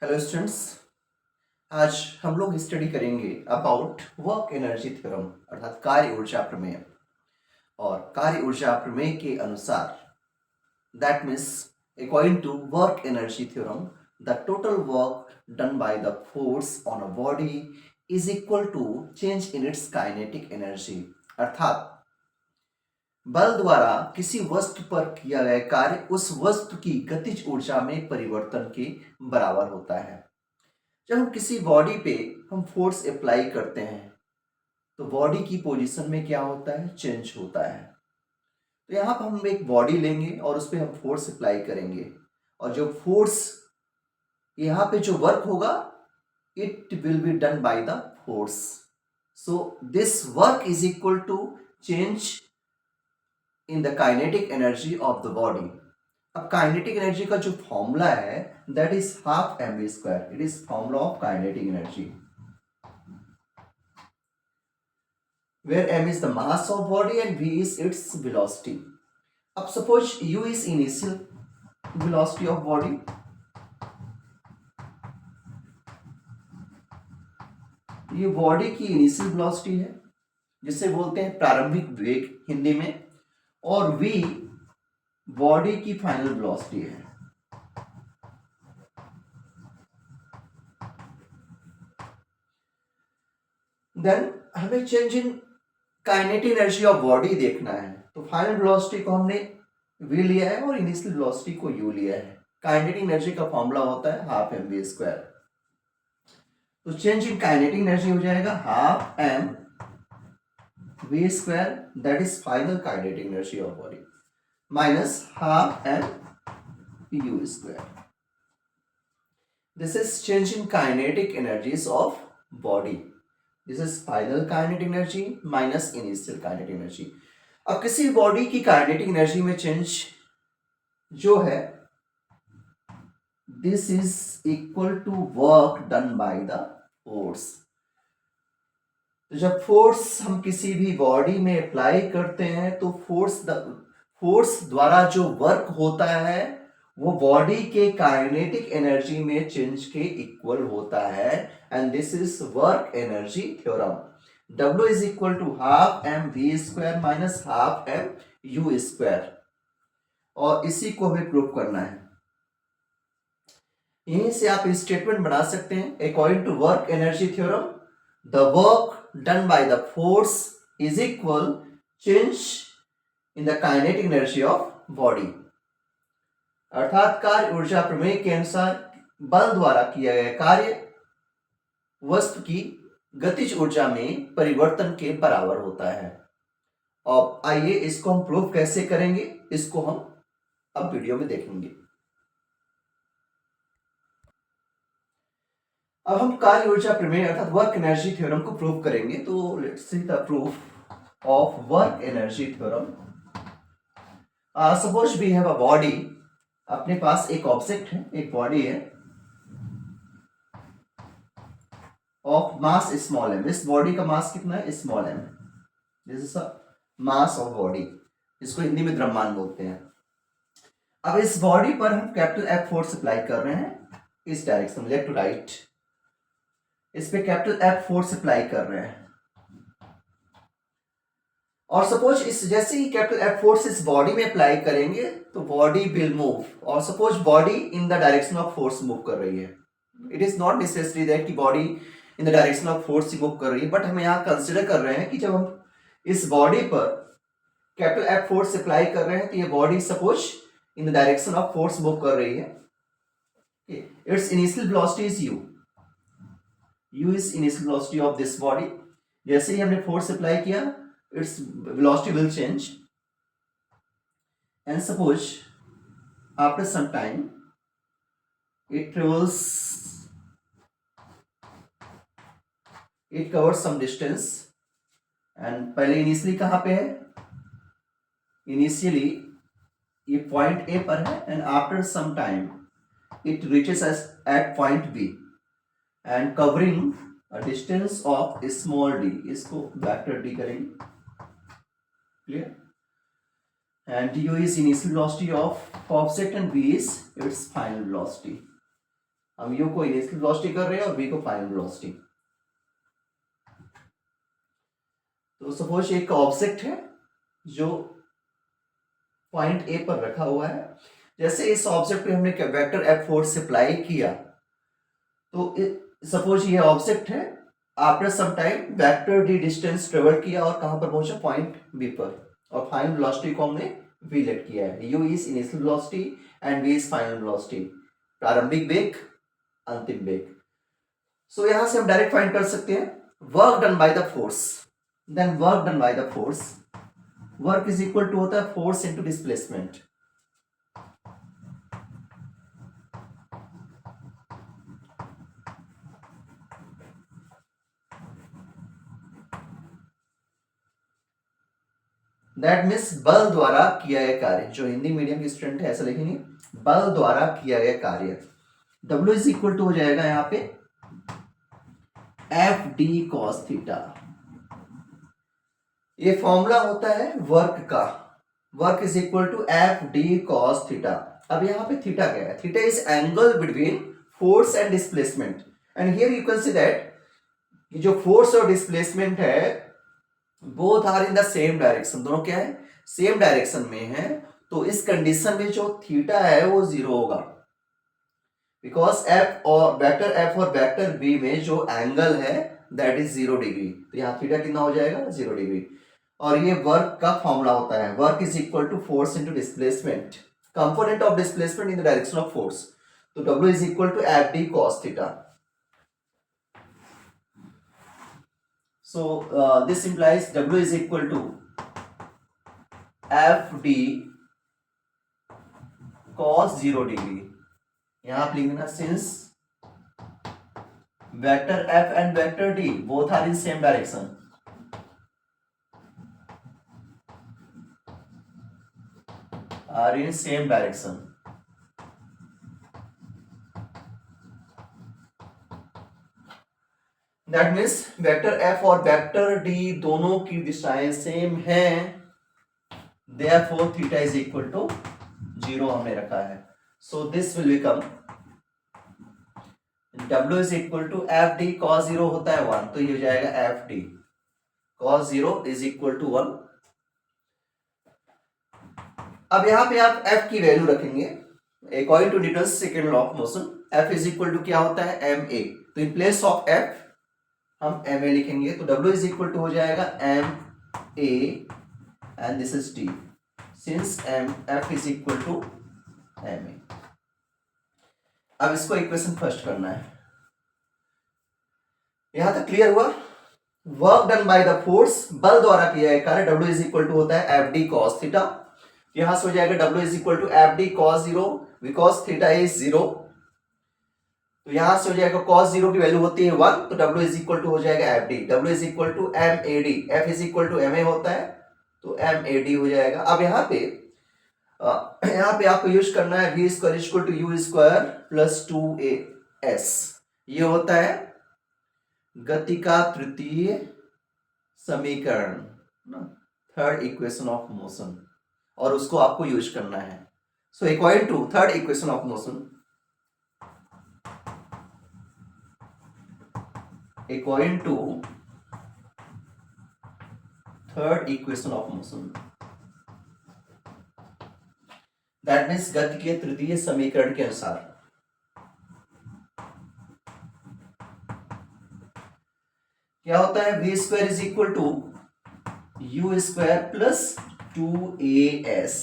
Hello students. आज हम लोग स्टडी करेंगे अबाउट वर्क एनर्जी थ्योरम अर्थात कार्य ऊर्जा प्रमेय। और कार्य ऊर्जा प्रमेय के अनुसार that means according to work energy theorem the total work done by the force on a body is equal to change in its kinetic energy. अर्थात बल द्वारा किसी वस्तु पर किया गया कार्य उस वस्तु की गतिज ऊर्जा में परिवर्तन के बराबर होता है। जब हम किसी बॉडी पे हम फोर्स अप्लाई करते हैं तो बॉडी की पोजीशन में क्या होता है, चेंज होता है। तो यहाँ पर हम एक बॉडी लेंगे और उस पर हम फोर्स अप्लाई करेंगे और जो फोर्स यहाँ पे जो वर्क होगा it will be done by the force. So this work is equal to change in the kinetic energy of the body. अब काइनेटिक एनर्जी का जो फॉर्मूला है that is half m v square. It is formula of kinetic energy where m is the mass of body and v is its velocity. अब suppose u is initial velocity of body, ये body की initial velocity है जिसे बोलते हैं प्रारंभिक वेग हिंदी में, और v बॉडी की फाइनल वेलोसिटी है। देन हमें change in kinetic energy of body देखना है, तो फाइनल वेलोसिटी को हमने v लिया है और इनिशियल वेलोसिटी को u लिया है। काइनेटिक एनर्जी का फॉर्मूला होता है हाफ एम वी स्क्वायर। तो चेंज इन काइनेटिक एनर्जी हो जाएगा half m v square that is final kinetic energy of body minus half m u square. This is change in kinetic energies of body. This is final kinetic energy minus initial kinetic energy. अब किसी body की kinetic energy में change जो है this is equal to work done by the force. तो जब force हम किसी भी बॉडी में अप्लाई करते हैं तो फोर्स द्वारा जो वर्क होता है वो बॉडी के काइनेटिक एनर्जी में चेंज के इक्वल होता है and this is work energy theorem. W is equal to half m v square minus half m u square, और इसी को हमें प्रूव करना है। यहीं से आप स्टेटमेंट बना सकते हैं according to work energy theorem the work done by the force is equal change in the kinetic energy of body. अर्थात कार्य ऊर्जा प्रमेय के अनुसार बल द्वारा किया गया कार्य वस्तु की गतिज ऊर्जा में परिवर्तन के बराबर होता है। और आइए इसको हम प्रूव कैसे करेंगे, इसको हम अब वीडियो में देखेंगे। अब हम कार्य ऊर्जा प्रमेय अर्थात वर्क एनर्जी थ्योरम को प्रूव करेंगे। तो let's see the proof of work energy theorem. Suppose we have a body. अपने पास एक ऑब्जेक्ट है, एक बॉडी है ऑफ मास स्मॉल एम। इस बॉडी का मास कितना है, small m. This is a mass of body, इसको हिंदी में द्रव्यमान बोलते हैं। अब इस बॉडी पर हम कैपिटल एफ फोर्स अप्लाई कर रहे हैं इस डायरेक्शन लेफ्ट टू राइट। इस पे कैपिटल एफ फोर्स अप्लाई कर रहे हैं और सपोज इस जैसे ही कैपिटल एफ फोर्स इस बॉडी में अप्लाई करेंगे तो बॉडी विल मूव। और suppose body in the direction of force move कर रही है। It is not necessary that कि body in the direction of force ही मूव कर रही है, बट हम यहाँ कंसिडर कर रहे हैं कि जब हम इस बॉडी पर कैपिटल एफ फोर्स अप्लाई कर रहे हैं तो ये body suppose in the direction of force move कर रही है। It's initial velocity is you. U is initial velocity of this body. जैसे ही हमने फोर्स अप्लाई किया its velocity will change and suppose after some time it covers some distance and पहले initially कहाँ पे है, इनिशियली ये पॉइंट A पर है and after some time it reaches at point B and covering a distance of small d, इसको vector d करेंगे, clear. and du is initial velocity of object and v is its final velocity। हम u को initial velocity कर रहे हैं और v को final velocity. तो सपोज एक ऑब्जेक्ट है जो पॉइंट ए पर रखा हुआ है। जैसे इस ऑब्जेक्ट पे हमने वेक्टर एफ फोर्स अप्लाई किया, तो सपोज ये ऑब्जेक्ट है, after some time vector d distance travel किया और कहां पर पहुंचा, पॉइंट बी पर, और फाइनल वेलोसिटी को हमने v लेट किया है। u is initial velocity and v is final velocity, प्रारंभिक वेग, अंतिम वेग। सो यहां से हम डायरेक्ट फाइंड कर सकते हैं work done by the force. Then work done by the force, work is equal to होता है force into displacement. That means बल द्वारा किया गया कार्य। जो हिंदी मीडियम के स्टूडेंट है ऐसा लिखेंगे, बल द्वारा किया गया कार्य। W इज इक्वल टू हो जाएगा यहां पे एफ डी कॉस थीटा। ये फॉर्मूला होता है वर्क का, work is equal to f d cos theta. अब यहां पे थीटा क्या है, theta is angle between force and displacement. And here you can see that जो फोर्स और डिस्प्लेसमेंट है both are in the same direction, दोनों क्या है, सेम डायरेक्शन में है। तो इस कंडीशन में जो थीटा है वो जीरो होगा, बिकॉज एफ और वेक्टर एफ और वेक्टर बी में जो एंगल है दैट इज 0 डिग्री। तो यहाँ थीटा कितना हो जाएगा, 0 डिग्री। और ये वर्क का फॉर्मूला होता है, work is equal to force into displacement, component of displacement in the direction of force. तो W is equal to f d cos theta. So this implies W is equal to FD cos 0 degree. यहां आप लिख देना since vector F and vector D both are in same direction, are in same direction, that means vector f और vector d दोनों की दिशाएं same हैं, therefore theta is equal to 0 हमने रखा है। So this will become W is equal to f d cos 0 होता है 1, तो ये हो जाएगा f d cos 0 is equal to 1। अब यहां पे आप f की वैल्यू रखेंगे according to Newton's second law of motion. f is equal to क्या होता है, ma। तो इन प्लेस ऑफ f हम ma लिखेंगे, तो W इज इक्वल टू हो जाएगा ma and this is d, since f is equal to ma। अब इसको इक्वेशन फर्स्ट करना है। यहां तक क्लियर हुआ। Work done by the force, बल द्वारा किया गया कार्य, W इज इक्वल टू होता है एफ डी कॉस थीटा। यहां से हो जाएगा W is equal to f d cos 0 because theta is 0। तो यहां से हो जाएगा cos 0 की वैल्यू होती है 1, तो W इज इक्वल टू हो जाएगा f d. W is equal to m a d, f is equal to ma होता है, तो एम ए डी हो जाएगा। अब यहाँ पे आपको यूज करना है v स्क्वायर equal to u square plus 2as। ये होता है गति का तृतीय समीकरण, थर्ड इक्वेशन ऑफ मोशन, और उसको आपको यूज करना है। So according to third equation of motion, according to third equation of motion, that means गति के तृतीय समीकरण के अनुसार क्या होता है, v स्क्वायर is equal to u square plus 2as।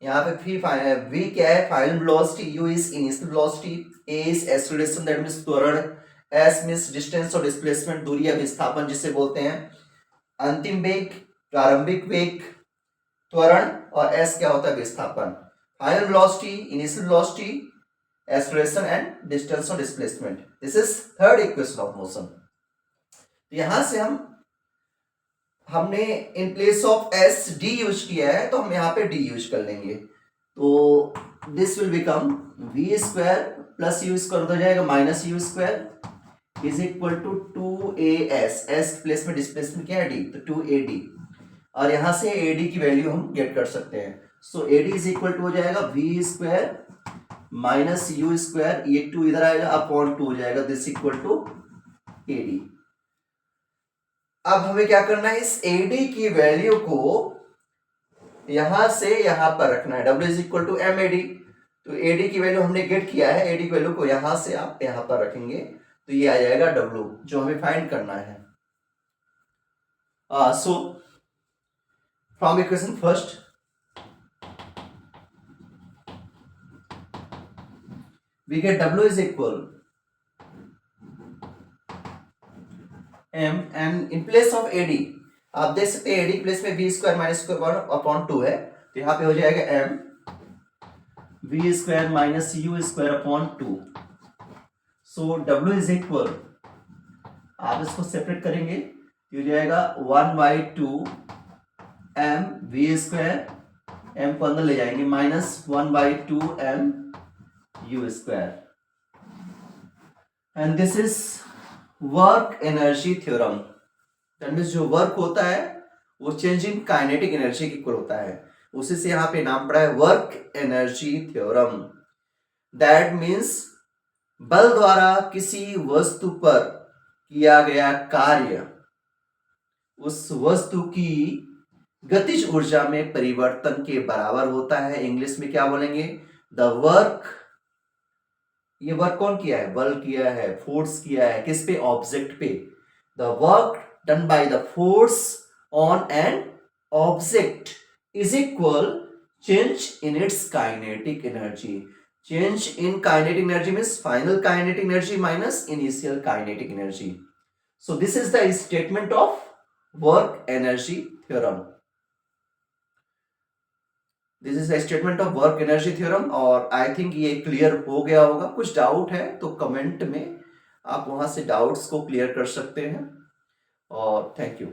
यहाँ पे v क्या है, final velocity, u is initial velocity, a is acceleration that means त्वरण, s मींस डिस्टेंस और डिस्प्लेसमेंट दूरी या विस्थापन जिसे बोलते हैं, अंतिम वेग, प्रारंभिक वेग, त्वरण, और s क्या होता है, विस्थापन। Final velocity, initial velocity, acceleration and distance और displacement. This is third equation of motion. तो यहां से हमने in place of s d use किया है, तो हम यहाँ पे d यूज कर लेंगे। तो this will become v square plus u square हो जाएगा minus u square is equal to 2as, s place में डिस्प्लेसमेंट क्या है d, तो 2ad, और यहां से ad की वैल्यू हम गेट कर सकते हैं। सो ad इज इक्वल टू हो जाएगा v square minus u square, ये 2 इधर आएगा, अपॉन 2 हो जाएगा, दिस इक्वल टू एडी। अब हमें क्या करना है, इस एडी की वैल्यू को यहां से यहां पर रखना है, W is equal to m a d. तो एडी की वैल्यू हमने गेट किया है, एडी की वैल्यू को यहां से आप यहां पर रखेंगे तो ये आ जाएगा डब्ल्यू, जो हमें फाइंड करना है। So from equation first, we get W is equal M, and in place of AD आप देख सकते हैं AD प्लेस में v square minus square upon 2 है, तो यहाँ पे हो जाएगा M v square minus u square upon 2। So W is equal, आप इसको सेपरेट करेंगे तो हो जाएगा 1/2 M v स्क्वायर, M को अंदर ले जाएंगे, minus 1/2 M u square, and this is work energy theorem. That means जो वर्क होता है वो चेंज इन काइनेटिक एनर्जी के इक्वल होता है, उसी से यहां पे नाम पड़ा है work energy theorem. That means बल द्वारा किसी वस्तु पर किया गया कार्य उस वस्तु की गतिज ऊर्जा में परिवर्तन के बराबर होता है। इंग्लिश में क्या बोलेंगे, द वर्क, ये वर्क कौन किया है, बल किया है, फोर्स किया है, किस पे, ऑब्जेक्ट पे। The work done by the force on an object is equal change in its kinetic energy. Change in kinetic energy means final kinetic energy minus initial kinetic energy. So this is the statement of work energy theorem. This is the statement of work energy theorem, और I think ये clear हो गया होगा। कुछ doubt है तो comment में आप वहां से डाउट्स को क्लियर कर सकते हैं, और थैंक यू।